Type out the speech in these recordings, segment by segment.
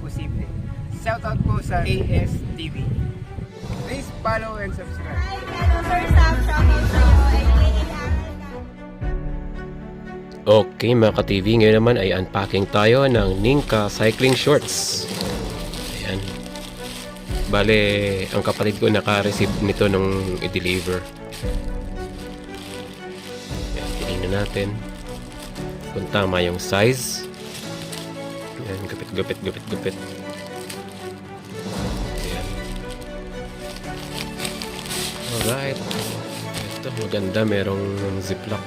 posible. Shoutout po sa ASTV. Please follow and subscribe. Hello, Sir Sam. Shoutout sa'yo. Okay mga ka-TV, ngayon naman ay unpacking tayo ng Ninka Cycling Shorts. Ayan. Bale, ang kapatid ko naka-receive nito nung i-deliver. Ayan, tingnan natin kung tama yung size. Ayan, gupit. Ayan. Alright. Ito, maganda. Merong ziplock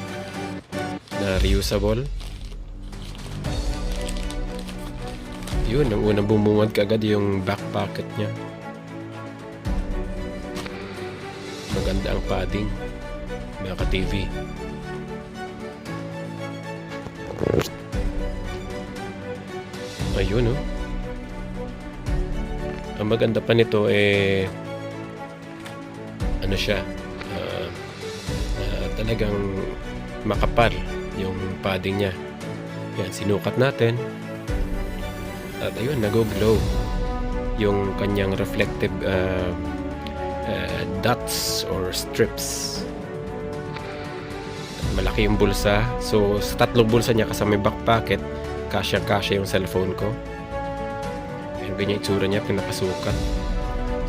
na reusable. Yun, ang unang bumungad kaagad yung back pocket nya. Maganda ang padding, mga ka-TV. Ayun, oh. Ang maganda pa nito ano siya, talagang makapal yung padding niya. Yan, sinukat natin. At ayun, nag-glow yung kanyang reflective dots or strips. Malaki yung bulsa. So, sa tatlong bulsa niya kasama yung back pocket, kasya yung cellphone ko. Ayun, ganyan itsura niya pag nakasukat.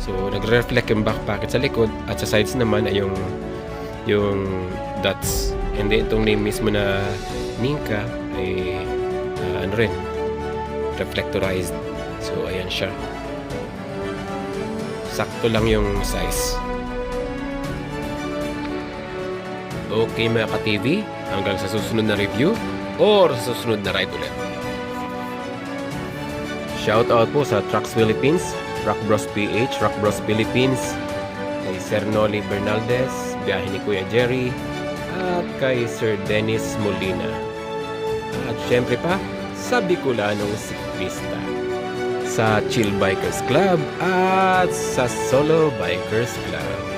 So, nagre-reflect yung back pocket sa likod at sa sides naman ay yung dots. And then itong name mismo na Ninka ay ano rin, reflectorized. So ayan siya. Sakto lang yung size. Okay mga ka-TV, hanggang sa susunod na review or sa susunod na ride ulit. Shout out po sa Trucks Philippines, Rock Bros PH, Rock Bros Philippines, kay Sir Noli Bernaldez, biyahe ni Kuya Jerry, at kay Sir Dennis Molina. At syempre pa, sa Bicolanong Siklista, sa Chill Bikers Club at sa Solo Bikers Club.